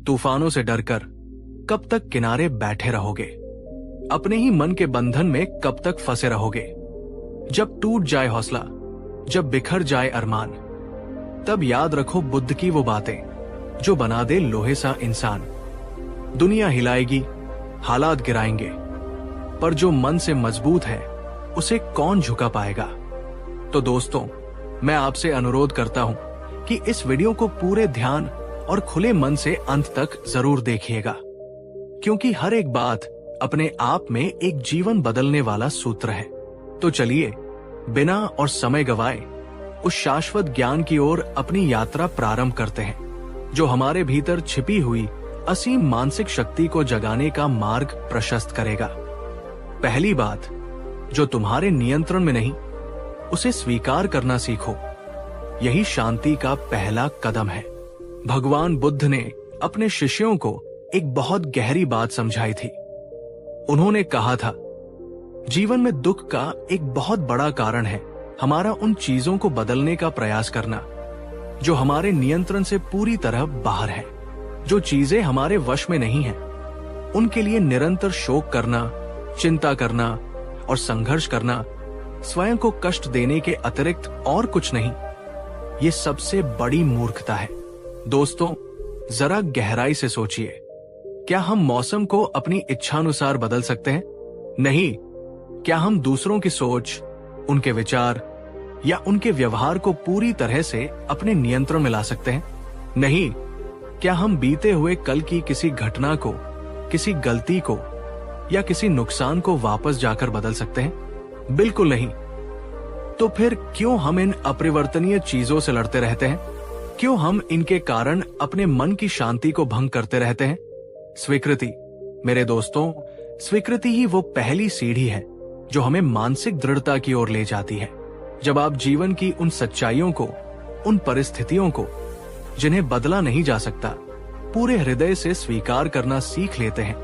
तूफानों से डरकर कब तक किनारे बैठे रहोगे? अपने ही मन के बंधन में कब तक फंसे रहोगे? जब टूट जाए हौसला, जब बिखर जाए अरमान, तब याद रखो बुद्ध की वो बातें जो बना दे लोहे सा इंसान। दुनिया हिलाएगी, हालात गिराएंगे, पर जो मन से मजबूत है उसे कौन झुका पाएगा? तो दोस्तों, मैं आपसे अनुरोध करता हूं कि इस वीडियो को पूरे ध्यान और खुले मन से अंत तक जरूर देखिएगा, क्योंकि हर एक बात अपने आप में एक जीवन बदलने वाला सूत्र है। तो चलिए, बिना और समय गवाए उस शाश्वत ज्ञान की ओर अपनी यात्रा प्रारंभ करते हैं, जो हमारे भीतर छिपी हुई असीम मानसिक शक्ति को जगाने का मार्ग प्रशस्त करेगा। पहली बात, जो तुम्हारे नियंत्रण में नहीं, उसे स्वीकार करना सीखो। यही शांति का पहला कदम है। भगवान बुद्ध ने अपने शिष्यों को एक बहुत गहरी बात समझाई थी। उन्होंने कहा था, जीवन में दुख का एक बहुत बड़ा कारण है हमारा उन चीजों को बदलने का प्रयास करना जो हमारे नियंत्रण से पूरी तरह बाहर है। जो चीजें हमारे वश में नहीं हैं, उनके लिए निरंतर शोक करना, चिंता करना और संघर्ष करना स्वयं को कष्ट देने के अतिरिक्त और कुछ नहीं। ये सबसे बड़ी मूर्खता है। दोस्तों, जरा गहराई से सोचिए, क्या हम मौसम को अपनी इच्छानुसार बदल सकते हैं? नहीं। क्या हम दूसरों की सोच, उनके विचार या उनके व्यवहार को पूरी तरह से अपने नियंत्रण में ला सकते हैं? नहीं। क्या हम बीते हुए कल की किसी घटना को, किसी गलती को या किसी नुकसान को वापस जाकर बदल सकते हैं? बिल्कुल नहीं। तो फिर क्यों हम इन अपरिवर्तनीय चीजों से लड़ते रहते हैं? क्यों हम इनके कारण अपने मन की शांति को भंग करते रहते हैं? स्वीकृति, मेरे दोस्तों, स्वीकृति ही वो पहली सीढ़ी है जो हमें मानसिक दृढ़ता की ओर ले जाती है। जब आप जीवन की उन सच्चाइयों को, उन परिस्थितियों को जिन्हें बदला नहीं जा सकता, पूरे हृदय से स्वीकार करना सीख लेते हैं,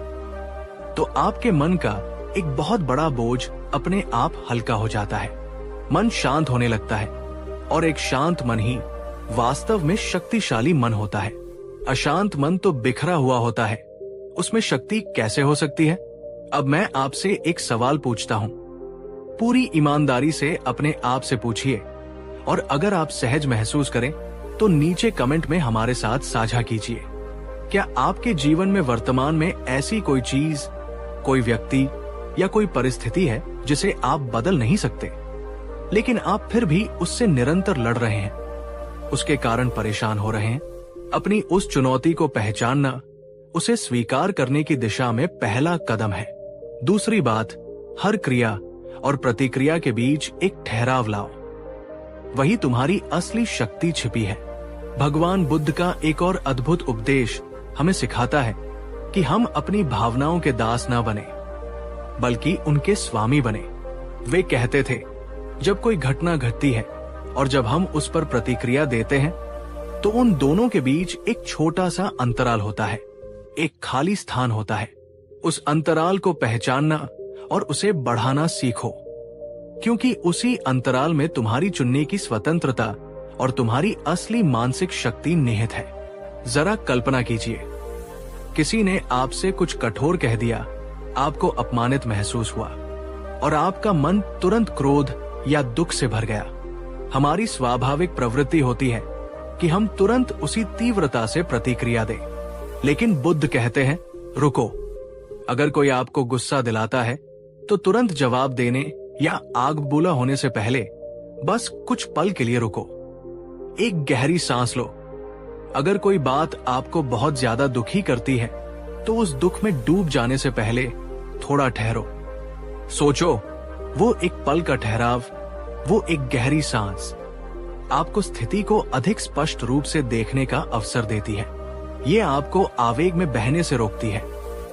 तो आपके मन का एक बहुत बड़ा बोझ अपने आप हल्का हो जाता है। मन शांत होने लगता है, और एक शांत मन ही वास्तव में शक्तिशाली मन होता है। अशांत मन तो बिखरा हुआ होता है, उसमें शक्ति कैसे हो सकती है? अब मैं आपसे एक सवाल पूछता हूं, पूरी ईमानदारी से अपने आप से पूछिए, और अगर आप सहज महसूस करें तो नीचे कमेंट में हमारे साथ साझा कीजिए। क्या आपके जीवन में वर्तमान में ऐसी कोई चीज, कोई व्यक्ति या कोई परिस्थिति है जिसे आप बदल नहीं सकते, लेकिन आप फिर भी उससे निरंतर लड़ रहे हैं, उसके कारण परेशान हो रहे हैं? अपनी उस चुनौती को पहचानना उसे स्वीकार करने की दिशा में पहला कदम है। दूसरी बात, हर क्रिया और प्रतिक्रिया के बीच एक ठहराव लाओ। वही तुम्हारी असली शक्ति छिपी है। भगवान बुद्ध का एक और अद्भुत उपदेश हमें सिखाता है कि हम अपनी भावनाओं के दास न बने, बल्कि उनके स्वामी बने। वे कहते थे, जब कोई घटना घटती है और जब हम उस पर प्रतिक्रिया देते हैं, तो उन दोनों के बीच एक छोटा सा अंतराल होता है, एक खाली स्थान होता है। उस अंतराल को पहचानना और उसे बढ़ाना सीखो, क्योंकि उसी अंतराल में तुम्हारी चुनने की स्वतंत्रता और तुम्हारी असली मानसिक शक्ति निहित है। जरा कल्पना कीजिए, किसी ने आपसे कुछ कठोर कह दिया, आपको अपमानित महसूस हुआ और आपका मन तुरंत क्रोध या दुख से भर गया। हमारी स्वाभाविक प्रवृत्ति होती है कि हम तुरंत उसी तीव्रता से प्रतिक्रिया दें, लेकिन बुद्ध कहते हैं, रुको। अगर कोई आपको गुस्सा दिलाता है तो तुरंत जवाब देने या आग बबूला होने से पहले बस कुछ पल के लिए रुको, एक गहरी सांस लो। अगर कोई बात आपको बहुत ज्यादा दुखी करती है तो उस दुख में डूब जाने से पहले थोड़ा ठहरो, सोचो। वो एक पल का ठहराव, वो एक गहरी सांस आपको स्थिति को अधिक स्पष्ट रूप से देखने का अवसर देती है। ये आपको आवेग में बहने से रोकती है,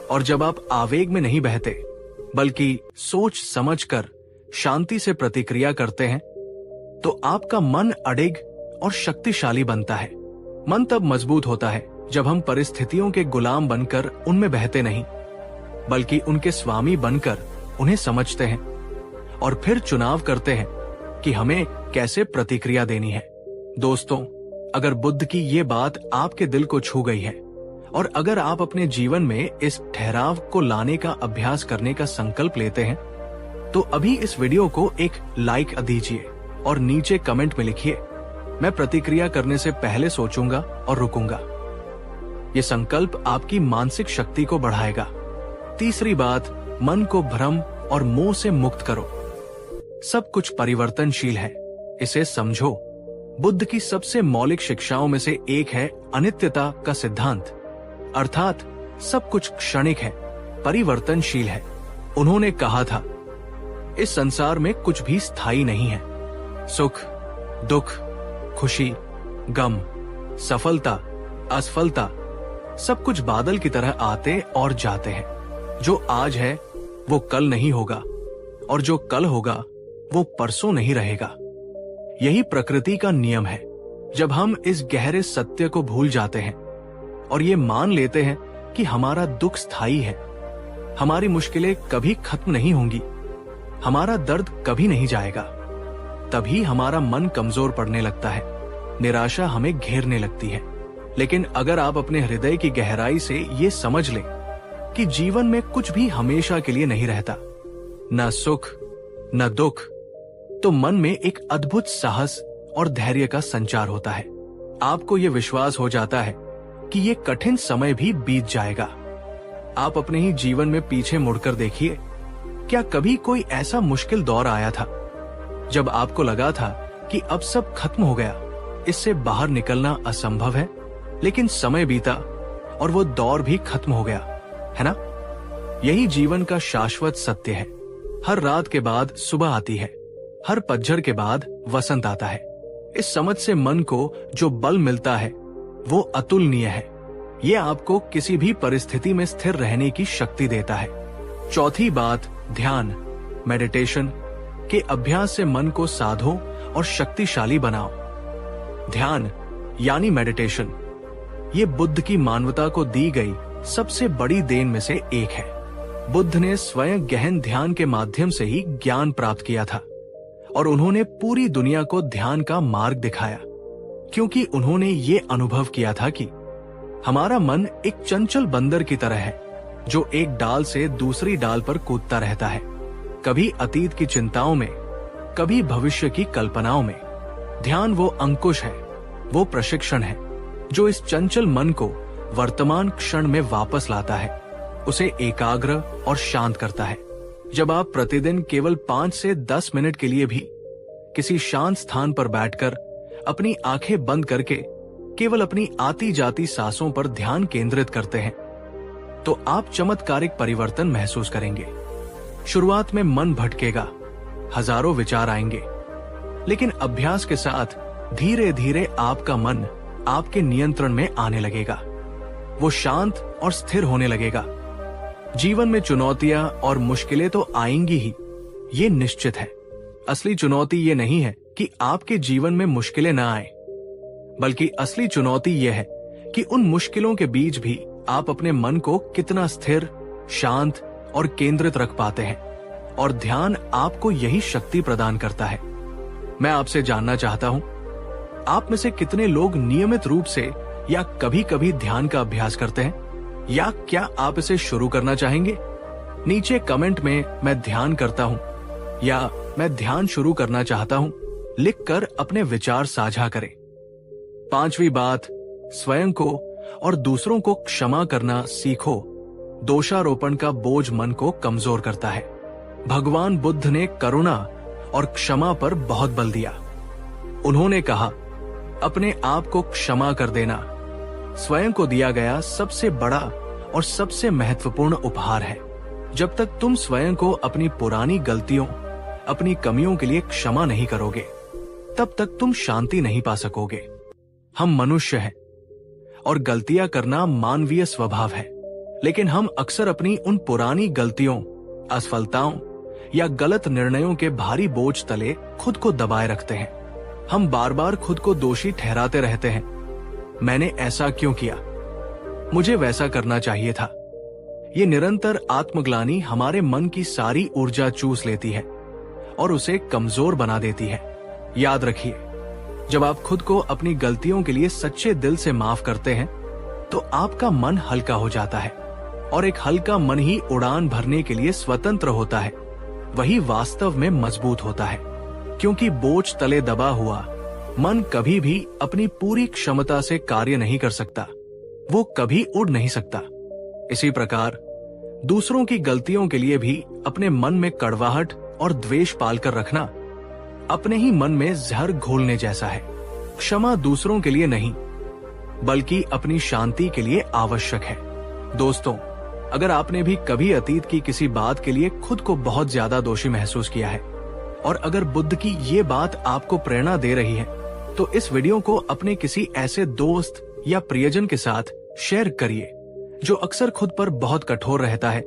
और जब आप आवेग में नहीं बहते बल्कि सोच समझकर शांति से प्रतिक्रिया करते हैं, तो आपका मन अडिग और शक्तिशाली बनता है। मन तब मजबूत होता है जब हम परिस्थितियों के गुलाम बनकर उनमें बहते नहीं, बल्कि उनके स्वामी बनकर उन्हें समझते हैं और फिर चुनाव करते हैं कि हमें कैसे प्रतिक्रिया देनी है। दोस्तों, अगर बुद्ध की ये बात आपके दिल को छू गई है और अगर आप अपने जीवन में इस ठहराव को लाने का अभ्यास करने का संकल्प लेते हैं तो अभी इस वीडियो को एक लाइक दीजिए और नीचे कमेंट में लिखिए, मैं प्रतिक्रिया करने से पहले सोचूंगा और रुकूंगा। ये संकल्प आपकी मानसिक शक्ति को बढ़ाएगा। तीसरी बात, मन को भ्रम और मोह से मुक्त करो। सब कुछ परिवर्तनशील है, इसे समझो। बुद्ध की सबसे मौलिक शिक्षाओं में से एक है अनित्यता का सिद्धांत, अर्थात सब कुछ क्षणिक है, परिवर्तनशील है। उन्होंने कहा था, इस संसार में कुछ भी स्थायी नहीं है। सुख, दुख, खुशी, गम, सफलता, असफलता, सब कुछ बादल की तरह आते और जाते हैं। जो आज है वो कल नहीं होगा और जो कल होगा वो परसों नहीं रहेगा। यही प्रकृति का नियम है। जब हम इस गहरे सत्य को भूल जाते हैं और ये मान लेते हैं कि हमारा दुख स्थायी है, हमारी मुश्किलें कभी खत्म नहीं होंगी, हमारा दर्द कभी नहीं जाएगा, तभी हमारा मन कमजोर पड़ने लगता है, निराशा हमें घेरने लगती है। लेकिन अगर आप अपने हृदय की गहराई से ये समझ लें कि जीवन में कुछ भी हमेशा के लिए नहीं रहता, न सुख न दुख, तो मन में एक अद्भुत साहस और धैर्य का संचार होता है। आपको ये विश्वास हो जाता है कि ये कठिन समय भी बीत जाएगा। आप अपने ही जीवन में पीछे मुड़कर देखिए, क्या कभी कोई ऐसा मुश्किल दौर आया था जब आपको लगा था कि अब सब खत्म हो गया, इससे बाहर निकलना असंभव है? लेकिन समय बीता और वो दौर भी खत्म हो गया, है ना? यही जीवन का शाश्वत सत्य है। हर रात के बाद सुबह आती है, हर पतझड़ के बाद वसंत आता है। इस समझ से मन को जो बल मिलता है वो अतुलनीय है। ये आपको किसी भी परिस्थिति में स्थिर रहने की शक्ति देता है। चौथी बात, ध्यान, मेडिटेशन के अभ्यास से मन को साधो और शक्तिशाली बनाओ। ध्यान यानी मेडिटेशन, ये बुद्ध की मानवता को दी गई सबसे बड़ी देन में से एक है। बुद्ध ने स्वयं गहन ध्यान के माध्यम से ही ज्ञान प्राप्त किया था और उन्होंने पूरी दुनिया को ध्यान का मार्ग दिखाया, क्योंकि उन्होंने ये अनुभव किया था कि हमारा मन एक चंचल बंदर की तरह है जो एक डाल से दूसरी डाल पर कूदता रहता है, कभी अतीत की चिंताओं में, कभी भविष्य की कल्पनाओं में। ध्यान वो अंकुश है, वो प्रशिक्षण है जो इस चंचल मन को वर्तमान क्षण में वापस लाता है, उसे एकाग्र और शांत करता है। जब आप प्रतिदिन केवल 5 से 10 मिनट के लिए भी किसी शांत स्थान पर बैठकर अपनी आंखें बंद करके केवल अपनी आती जाती सांसों पर ध्यान केंद्रित करते हैं तो आप चमत्कारिक परिवर्तन महसूस करेंगे। शुरुआत में मन भटकेगा, हजारों विचार आएंगे, लेकिन अभ्यास के साथ धीरे धीरे आपका मन आपके नियंत्रण में आने लगेगा। वो शांत और स्थिर होने लगेगा। जीवन में चुनौतियां और मुश्किलें तो आएंगी ही, ये निश्चित है। असली चुनौती ये नहीं है कि आपके जीवन में मुश्किलें ना आए, बल्कि असली चुनौती यह है कि उन मुश्किलों के बीच भी आप अपने मन को कितना स्थिर, शांत और केंद्रित रख पाते हैं। और ध्यान आपको यही शक्ति प्रदान करता है। मैं आपसे जानना चाहता हूं, आप में से कितने लोग नियमित रूप से या कभी कभी ध्यान का अभ्यास करते हैं, या क्या आप इसे शुरू करना चाहेंगे? नीचे कमेंट में मैं ध्यान करता हूं या मैं ध्यान शुरू करना चाहता हूं लिखकर अपने विचार साझा करें। पांचवी बात, स्वयं को और दूसरों को क्षमा करना सीखो। दोषारोपण का बोझ मन को कमजोर करता है। भगवान बुद्ध ने करुणा और क्षमा पर बहुत बल दिया। उन्होंने कहा, अपने आप को क्षमा कर देना स्वयं को दिया गया सबसे बड़ा और सबसे महत्वपूर्ण उपहार है। जब तक तुम स्वयं को अपनी पुरानी गलतियों, अपनी कमियों के लिए क्षमा नहीं करोगे, तब तक तुम शांति नहीं पा सकोगे। हम मनुष्य हैं और गलतियां करना मानवीय स्वभाव है, लेकिन हम अक्सर अपनी उन पुरानी गलतियों, असफलताओं या गलत निर्णयों के भारी बोझ तले खुद को दबाए रखते हैं। हम बार बार खुद को दोषी ठहराते रहते हैं। मैंने ऐसा क्यों किया? मुझे वैसा करना चाहिए था। ये निरंतर आत्मग्लानि हमारे मन की सारी ऊर्जा चूस लेती है और उसे कमजोर बना देती है। याद रखिए, जब आप खुद को अपनी गलतियों के लिए सच्चे दिल से माफ करते हैं, तो आपका मन हल्का हो जाता है, और एक हल्का मन ही उड़ान भरने के लिए स्वतंत्र होता है। वही वास्तव में मजबूत होता है, क्योंकि बोझ तले दबा हुआ मन कभी भी अपनी पूरी क्षमता से कार्य नहीं कर सकता, वो कभी उड़ नहीं सकता। इसी प्रकार दूसरों की गलतियों के लिए भी अपने मन में कड़वाहट और द्वेष पालकर रखना अपने ही मन में जहर घोलने जैसा है। क्षमा दूसरों के लिए नहीं, बल्कि अपनी शांति के लिए आवश्यक है। दोस्तों, अगर आपने भी कभी अतीत की किसी बात के लिए खुद को बहुत ज्यादा दोषी महसूस किया है, और अगर बुद्ध की ये बात आपको प्रेरणा दे रही है, तो इस वीडियो को अपने किसी ऐसे दोस्त या प्रियजन के साथ शेयर करिए जो अक्सर खुद पर बहुत कठोर रहता है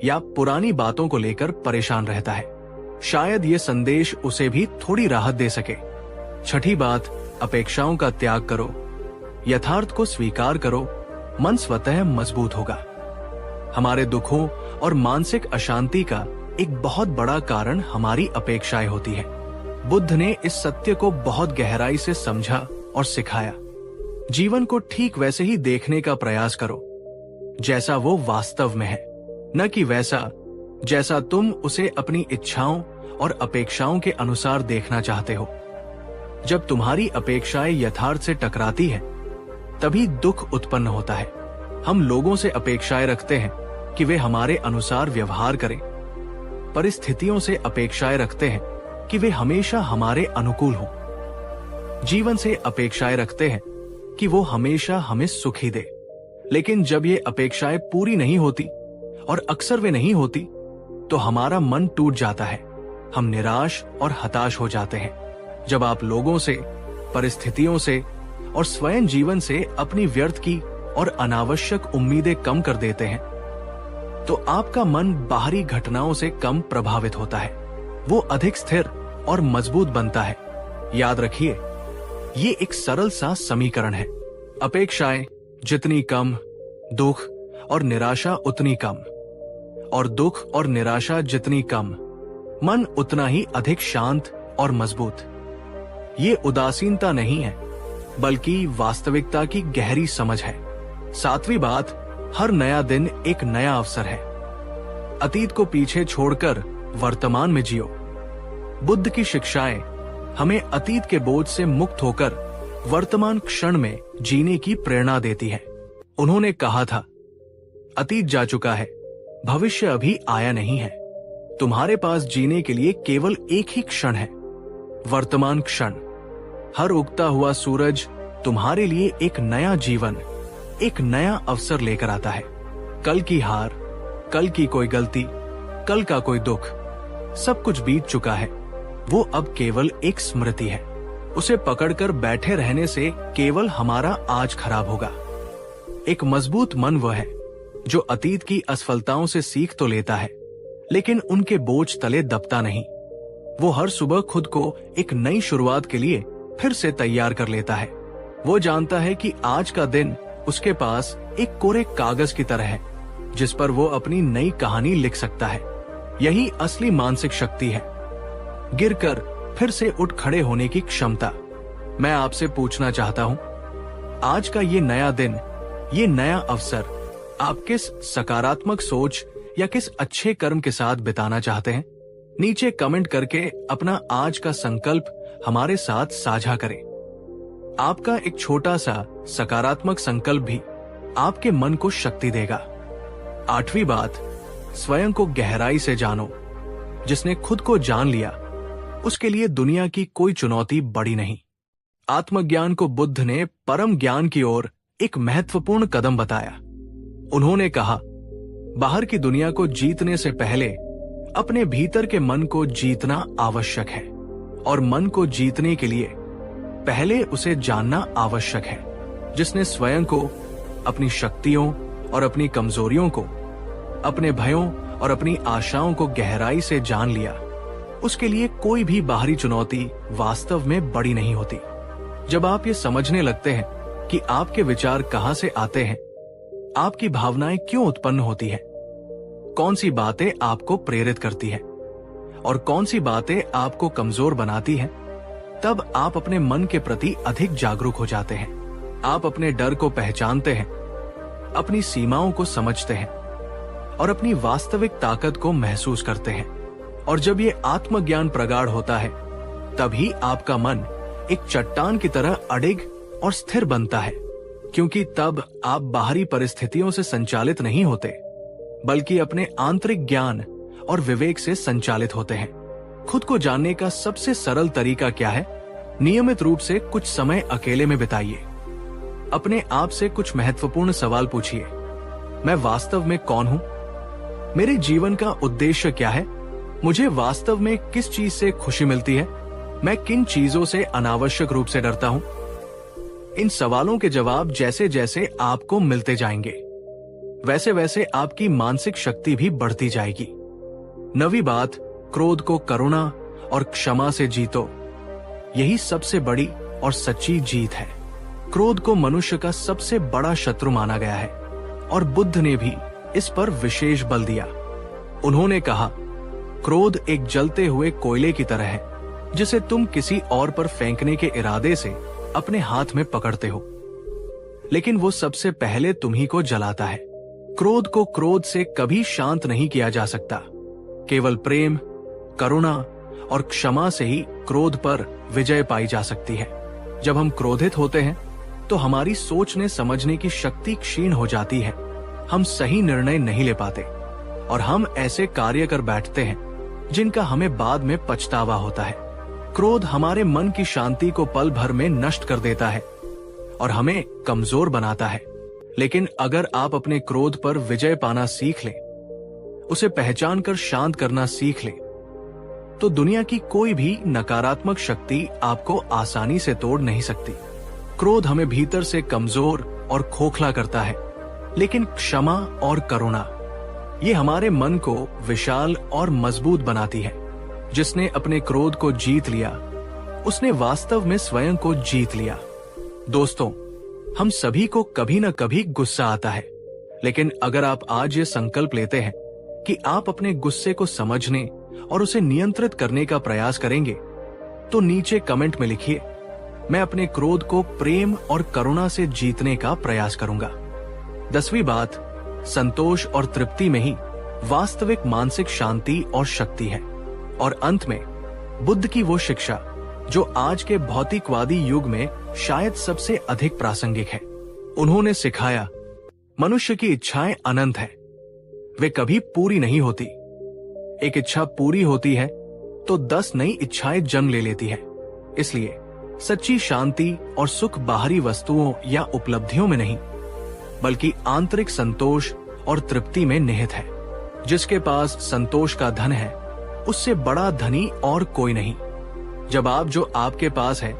या पुरानी बातों को लेकर परेशान रहता है। शायद ये संदेश उसे भी थोड़ी राहत दे सके। छठी बात, अपेक्षाओं का त्याग करो, यथार्थ को स्वीकार करो, मन स्वतः मजबूत होगा। हमारे दुखों और मानसिक अशांति का एक बहुत बड़ा कारण हमारी अपेक्षाएं होती है। बुद्ध ने इस सत्य को बहुत गहराई से समझा और सिखाया। जीवन को ठीक वैसे ही देखने का प्रयास करो जैसा वो वास्तव में है, न कि वैसा जैसा तुम उसे अपनी इच्छाओं और अपेक्षाओं के अनुसार देखना चाहते हो। जब तुम्हारी अपेक्षाएं यथार्थ से टकराती हैं, तभी दुख उत्पन्न होता है। हम लोगों से अपेक्षाएं रखते हैं कि वे हमारे अनुसार व्यवहार करें, परिस्थितियों से अपेक्षाएं रखते हैं कि वे हमेशा हमारे अनुकूल हों, जीवन से अपेक्षाएं रखते हैं कि वो हमेशा हमें सुखी दे। लेकिन जब ये अपेक्षाएं पूरी नहीं होती, और अक्सर वे नहीं होती, तो हमारा मन टूट जाता है। हम निराश और हताश हो जाते हैं। जब आप लोगों से, परिस्थितियों से और स्वयं जीवन से अपनी व्यर्थ की और अनावश्यक उम्मीदें कम कर देते हैं, तो आपका मन बाहरी घटनाओं से कम प्रभावित होता है। वो अधिक स्थिर और मजबूत बनता है। याद रखिए, ये एक सरल सा समीकरण है। अपेक्षाएं जितनी कम, दुख और निराशा उतनी कम, और दुख और निराशा जितनी कम, मन उतना ही अधिक शांत और मजबूत। ये उदासीनता नहीं है, बल्कि वास्तविकता की गहरी समझ है। सातवीं बात, हर नया दिन एक नया अवसर है। अतीत को पीछे छोड़कर वर्तमान में जियो। बुद्ध की शिक्षाएं हमें अतीत के बोझ से मुक्त होकर वर्तमान क्षण में जीने की प्रेरणा देती है। उन्होंने कहा था, अतीत जा चुका है, भविष्य अभी आया नहीं है। तुम्हारे पास जीने के लिए केवल एक ही क्षण है, वर्तमान क्षण। हर उगता हुआ सूरज तुम्हारे लिए एक नया जीवन, एक नया अवसर लेकर आता है। कल की हार, कल की कोई गलती, कल का कोई दुख, सब कुछ बीत चुका है। वो अब केवल एक स्मृति है। उसे पकड़कर बैठे रहने से केवल हमारा आज खराब होगा। एक मजबूत मन वह है जो अतीत की असफलताओं से सीख तो लेता है, लेकिन उनके बोझ तले दबता नहीं। वो हर सुबह खुद को एक नई शुरुआत के लिए फिर से तैयार कर लेता है। वो जानता है कि आज का दिन उसके पास एक कोरे कागज की तरह है, जिस पर वो अपनी नई कहानी लिख सकता है। यही असली मानसिक शक्ति है, गिरकर फिर से उठ खड़े होने की क्षमता। मैं आपसे पूछना चाहता हूं, आज का ये नया दिन, ये नया अवसर आप किस सकारात्मक सोच या किस अच्छे कर्म के साथ बिताना चाहते हैं? नीचे कमेंट करके अपना आज का संकल्प हमारे साथ साझा करें। आपका एक छोटा सा सकारात्मक संकल्प भी आपके मन को शक्ति देगा। आठवीं बात, स्वयं को गहराई से जानो। जिसने खुद को जान लिया, उसके लिए दुनिया की कोई चुनौती बड़ी नहीं। आत्मज्ञान को बुद्ध ने परम ज्ञान की ओर एक महत्वपूर्ण कदम बताया। उन्होंने कहा, बाहर की दुनिया को जीतने से पहले अपने भीतर के मन को जीतना आवश्यक है, और मन को जीतने के लिए पहले उसे जानना आवश्यक है। जिसने स्वयं को, अपनी शक्तियों और अपनी कमजोरियों को, अपने भयों और अपनी आशाओं को गहराई से जान लिया, उसके लिए कोई भी बाहरी चुनौती वास्तव में बड़ी नहीं होती। जब आप ये समझने लगते हैं कि आपके विचार कहां से आते हैं, आपकी भावनाएं क्यों उत्पन्न होती हैं, कौन सी बातें आपको प्रेरित करती हैं और कौन सी बातें आपको कमजोर बनाती हैं, तब आप अपने मन के प्रति अधिक जागरूक हो जाते हैं। आप अपने डर को पहचानते हैं अपनी सीमाओं को समझते हैं और अपनी वास्तविक ताकत को महसूस करते हैं। और जब ये आत्मज्ञान प्रगाढ़ होता है, तभी आपका मन एक चट्टान की तरह अडिग और स्थिर बनता है, क्योंकि तब आप बाहरी परिस्थितियों से संचालित नहीं होते, बल्कि अपने आंतरिक ज्ञान और विवेक से संचालित होते हैं। खुद को जानने का सबसे सरल तरीका क्या है? नियमित रूप से कुछ समय अकेले में बिताइए। अपने आप से कुछ महत्वपूर्ण सवाल पूछिए। मैं वास्तव में कौन हूं? मेरे जीवन का उद्देश्य क्या है? मुझे वास्तव में किस चीज से खुशी मिलती है? मैं किन चीजों से अनावश्यक रूप से डरता हूं? इन सवालों के जवाब जैसे जैसे आपको मिलते जाएंगे, वैसे वैसे आपकी मानसिक शक्ति भी बढ़ती जाएगी। नवी बात, क्रोध को करुणा और क्षमा से जीतो। यही सबसे बड़ी और सच्ची जीत है। क्रोध को मनुष्य का सबसे बड़ा शत्रु माना गया है और बुद्ध ने भी इस पर विशेष बल दिया। उन्होंने कहा, क्रोध एक जलते हुए कोयले की तरह है, जिसे तुम किसी और पर फेंकने के इरादे से अपने हाथ में पकड़ते हो, लेकिन वो सबसे पहले तुम्ही को जलाता है। क्रोध को क्रोध से कभी शांत नहीं किया जा सकता। केवल प्रेम, करुणा और क्षमा से ही क्रोध पर विजय पाई जा सकती है। जब हम क्रोधित होते हैं तो हमारी सोचने समझने की शक्ति क्षीण हो जाती है। हम सही निर्णय नहीं ले पाते और हम ऐसे कार्य कर बैठते हैं जिनका हमें बाद में पछतावा होता है। क्रोध हमारे मन की शांति को पल भर में नष्ट कर देता है और हमें कमजोर बनाता है। लेकिन अगर आप अपने क्रोध पर विजय पाना सीख लें, उसे पहचान कर शांत करना सीख लें, तो दुनिया की कोई भी नकारात्मक शक्ति आपको आसानी से तोड़ नहीं सकती। क्रोध हमें भीतर से कमजोर और खोखला करता है, लेकिन क्षमा और करुणा ये हमारे मन को विशाल और मजबूत बनाती है। जिसने अपने क्रोध को जीत लिया, उसने वास्तव में स्वयं को जीत लिया। दोस्तों, हम सभी को कभी न कभी गुस्सा आता है, लेकिन अगर आप आज ये संकल्प लेते हैं कि आप अपने गुस्से को समझने और उसे नियंत्रित करने का प्रयास करेंगे, तो नीचे कमेंट में लिखिए, मैं अपने क्रोध को प्रेम और करुणा से जीतने का प्रयास करूंगा। 10वीं बात, संतोष और तृप्ति में ही वास्तविक मानसिक शांति और शक्ति है। और अंत में बुद्ध की वो शिक्षा जो आज के भौतिकवादी युग में शायद सबसे अधिक प्रासंगिक है। उन्होंने सिखाया, मनुष्य की इच्छाएं अनंत है, वे कभी पूरी नहीं होती। एक इच्छा पूरी होती है तो 10 नई इच्छाएं जन्म ले लेती है। इसलिए सच्ची शांति और सुख बाहरी वस्तुओं या उपलब्धियों में नहीं, बल्कि आंतरिक संतोष और तृप्ति में निहित है। जिसके पास संतोष का धन है, उससे बड़ा धनी और कोई नहीं। जब आप जो आपके पास है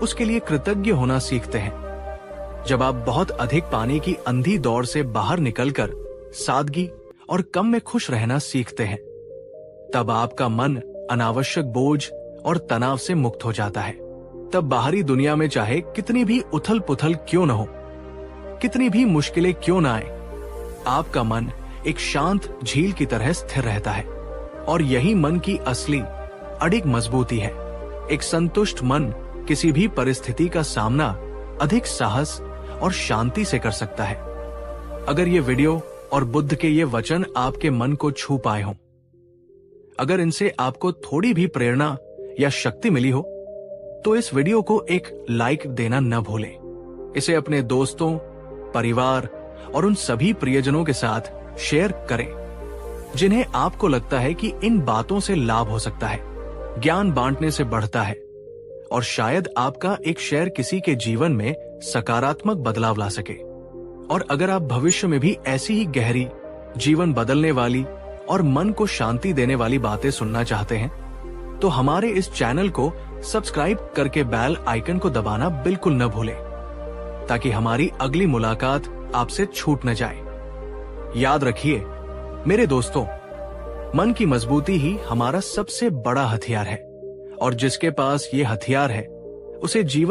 उसके लिए कृतज्ञ होना सीखते हैं, जब आप बहुत अधिक पानी की अंधी दौड़ से बाहर निकलकर सादगी और कम में खुश रहना सीखते हैं, तब आपका मन अनावश्यक बोझ और तनाव से मुक्त हो जाता है। तब बाहरी दुनिया में चाहे कितनी भी उथल पुथल क्यों न हो, कितनी भी मुश्किलें क्यों न आए, आपका मन एक शांत झील की तरह स्थिर रहता है। और यही मन की असली अडिग मजबूती है। एक संतुष्ट मन किसी भी परिस्थिति का सामना अधिक साहस और शांति से कर सकता है। अगर ये वीडियो और बुद्ध के ये वचन आपके मन को छू पाए हों, अगर इनसे आपको थोड़ी भी प्रेरणा या शक्ति मिली हो, तो इस वीडियो को एक लाइक देना न भूलें। इसे अपने दोस्तों, परिवार और उन सभी प्रियजनों के साथ शेयर करें जिन्हें आपको लगता है कि इन बातों से लाभ हो सकता है। ज्ञान बांटने से बढ़ता है और शायद आपका एक शेयर किसी के जीवन में सकारात्मक बदलाव ला सके। और अगर आप भविष्य में भी ऐसी ही गहरी, जीवन बदलने वाली और मन को शांति देने वाली बातें सुनना चाहते हैं, तो हमारे इस चैनल को सब्सक्राइब करके बेल आइकन को दबाना बिल्कुल न भूलें, ताकि हमारी अगली मुलाकात आपसे छूट न जाए। याद रखिए मेरे दोस्तों, मन की मजबूती ही हमारा सबसे बड़ा हथियार है, और जिसके पास ये हथियार है उसे जीवन